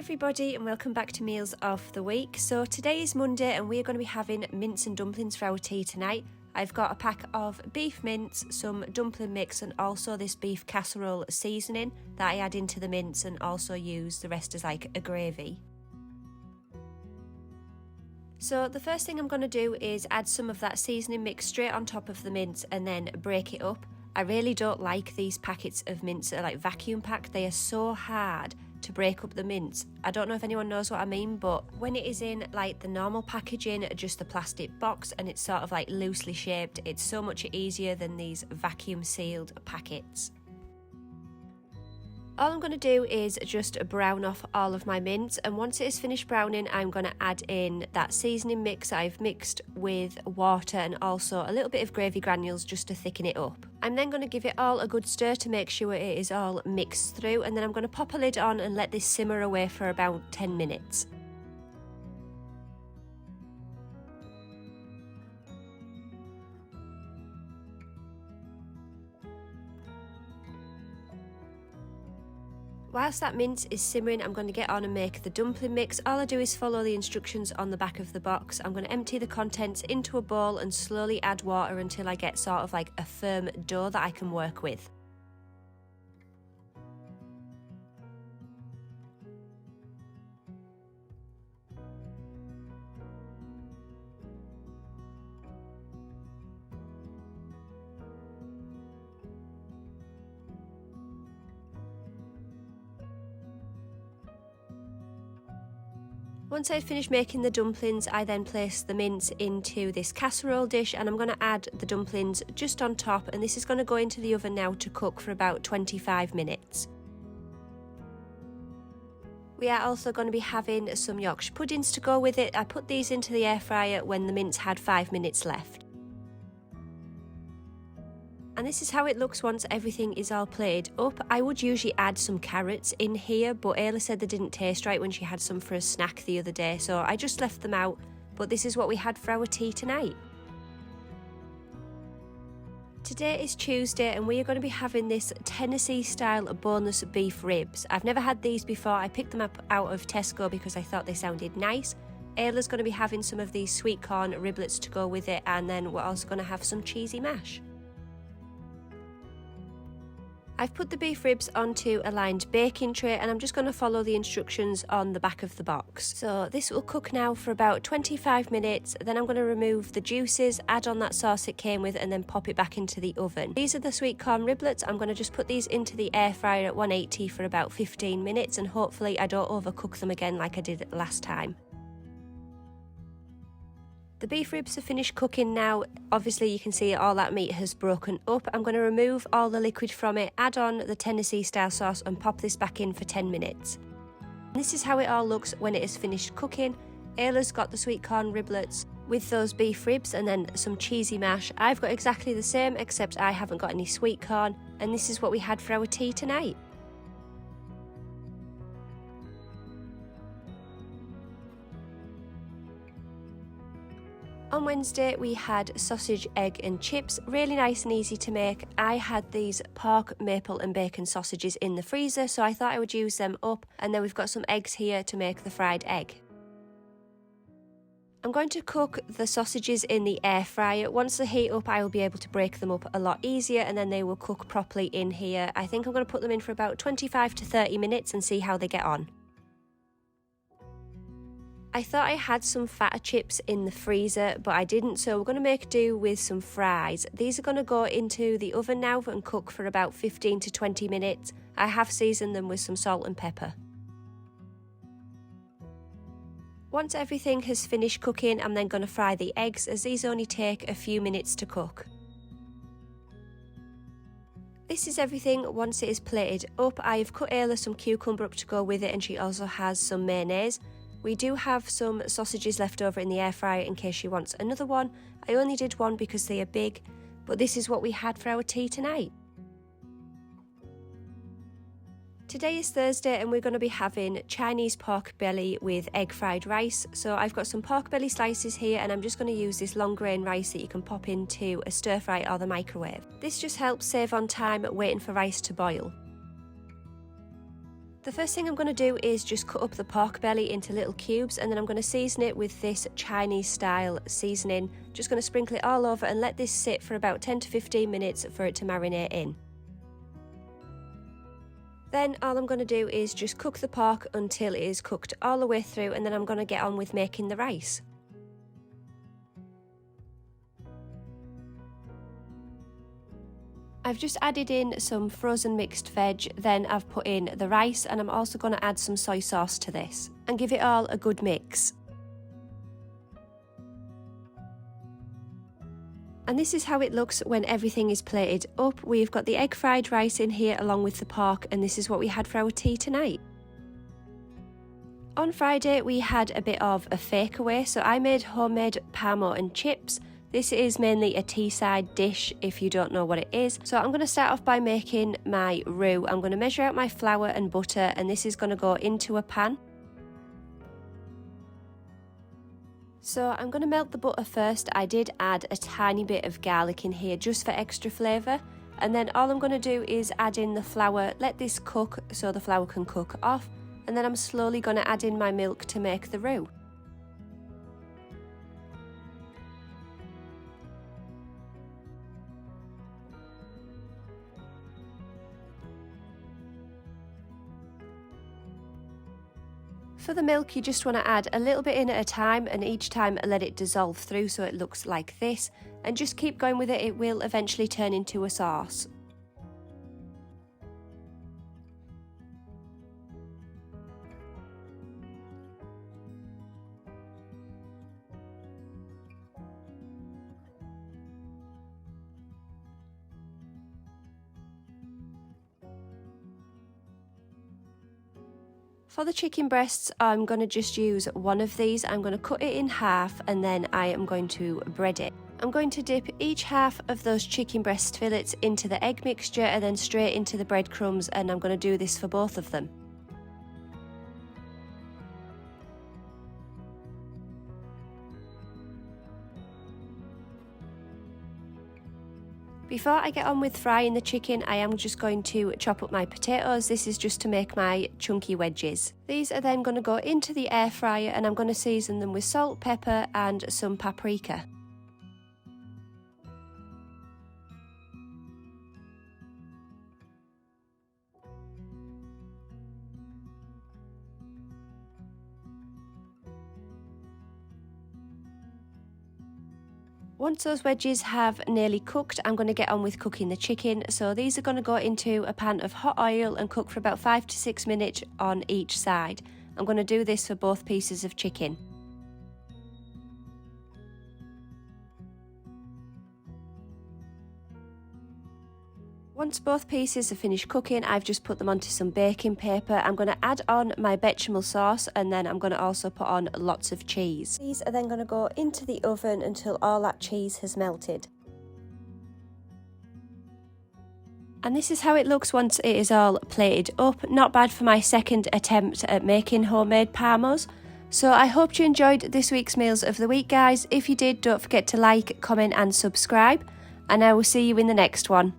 everybody and welcome back to Meals of the Week. So today is Monday and we are going to be having mince and dumplings for our tea tonight. I've got a pack of beef mince, some dumpling mix and also this beef casserole seasoning that I add into the mince and also use the rest as like a gravy. So the first thing I'm going to do is add some of that seasoning mix straight on top of the mince and then break it up. I really don't like these packets of mince that are like vacuum packed. They are so hard to break up the mince. I don't know if anyone knows what I mean, but when it is in like the normal packaging, just the plastic box, and it's sort of like loosely shaped, it's so much easier than these vacuum sealed packets. All I'm going to do is just brown off all of my mince, and once it is finished browning, I'm going to add in that seasoning mix I've mixed with water and also a little bit of gravy granules just to thicken it up. I'm then going to give it all a good stir to make sure it is all mixed through, and then I'm going to pop a lid on and let this simmer away for about 10 minutes. Whilst that mince is simmering, I'm going to get on and make the dumpling mix. All I do is follow the instructions on the back of the box. I'm going to empty the contents into a bowl and slowly add water until I get sort of like a firm dough that I can work with. Once I'd finished making the dumplings, I then place the mince into this casserole dish and I'm going to add the dumplings just on top, and this is going to go into the oven now to cook for about 25 minutes. We are also going to be having some Yorkshire puddings to go with it. I put these into the air fryer when the mince had 5 minutes left. And this is how it looks once everything is all plated up. I would usually add some carrots in here, but Ayla said they didn't taste right when she had some for a snack the other day, so I just left them out. But this is what we had for our tea tonight. Today is Tuesday and we are going to be having this Tennessee style boneless beef ribs. I've never had these before. I picked them up out of Tesco because I thought they sounded nice. Ayla's going to be having some of these sweet corn riblets to go with it, and then we're also going to have some cheesy mash. I've put the beef ribs onto a lined baking tray and I'm just going to follow the instructions on the back of the box. So this will cook now for about 25 minutes, then I'm going to remove the juices, add on that sauce it came with and then pop it back into the oven. These are the sweet corn riblets. I'm going to just put these into the air fryer at 180 for about 15 minutes and hopefully I don't overcook them again like I did last time. The beef ribs are finished cooking now. Obviously you can see all that meat has broken up. I'm going to remove all the liquid from it, add on the Tennessee style sauce and pop this back in for 10 minutes. This is how it all looks when it is finished cooking. Ayla's got the sweet corn riblets with those beef ribs and then some cheesy mash. I've got exactly the same except I haven't got any sweet corn, and this is what we had for our tea tonight. On Wednesday we had sausage, egg and chips, really nice and easy to make. I had these pork, maple and bacon sausages in the freezer, so I thought I would use them up, and then we've got some eggs here to make the fried egg. I'm going to cook the sausages in the air fryer. Once they heat up I will be able to break them up a lot easier and then they will cook properly in here. I think I'm going to put them in for about 25 to 30 minutes and see how they get on. I thought I had some fatter chips in the freezer, but I didn't, so we're going to make do with some fries. These are going to go into the oven now and cook for about 15 to 20 minutes. I have seasoned them with some salt and pepper. Once everything has finished cooking, I'm then going to fry the eggs, as these only take a few minutes to cook. This is everything once it is plated up. I've cut Ayla some cucumber up to go with it and she also has some mayonnaise. We do have some sausages left over in the air fryer in case she wants another one. I only did one because they are big, but this is what we had for our tea tonight. Today is Thursday and we're going to be having Chinese pork belly with egg fried rice. So I've got some pork belly slices here and I'm just going to use this long grain rice that you can pop into a stir fry or the microwave. This just helps save on time waiting for rice to boil. The first thing I'm going to do is just cut up the pork belly into little cubes, and then I'm going to season it with this Chinese style seasoning. Just going to sprinkle it all over and let this sit for about 10 to 15 minutes for it to marinate in. Then all I'm going to do is just cook the pork until it is cooked all the way through, and then I'm going to get on with making the rice. I've just added in some frozen mixed veg, then I've put in the rice, and I'm also going to add some soy sauce to this and give it all a good mix. And this is how it looks when everything is plated up. We've got the egg fried rice in here along with the pork, and this is what we had for our tea tonight. On Friday we had a bit of a fake away, so I made homemade Parmo and chips. This is mainly a teaside dish if you don't know what it is. So I'm going to start off by making my roux. I'm going to measure out my flour and butter, and this is going to go into a pan. So I'm going to melt the butter first. I did add a tiny bit of garlic in here just for extra flavour. And then all I'm going to do is add in the flour, let this cook so the flour can cook off. And then I'm slowly going to add in my milk to make the roux. For the milk, you just want to add a little bit in at a time, and each time let it dissolve through so it looks like this, and just keep going with it. It will eventually turn into a sauce. For the chicken breasts, I'm going to just use one of these. I'm going to cut it in half, and then I am going to bread it. I'm going to dip each half of those chicken breast fillets into the egg mixture and then straight into the breadcrumbs, and I'm going to do this for both of them. Before I get on with frying the chicken, I am just going to chop up my potatoes. This is just to make my chunky wedges. These are then going to go into the air fryer, and I'm going to season them with salt, pepper and some paprika. Once those wedges have nearly cooked, I'm going to get on with cooking the chicken. So these are going to go into a pan of hot oil and cook for about 5 to 6 minutes on each side. I'm going to do this for both pieces of chicken. Once both pieces are finished cooking, I've just put them onto some baking paper. I'm going to add on my bechamel sauce, and then I'm going to also put on lots of cheese. These are then going to go into the oven until all that cheese has melted. And this is how it looks once it is all plated up. Not bad for my second attempt at making homemade Parmos. So I hope you enjoyed this week's Meals of the Week, guys. If you did, don't forget to like, comment and subscribe. And I will see you in the next one.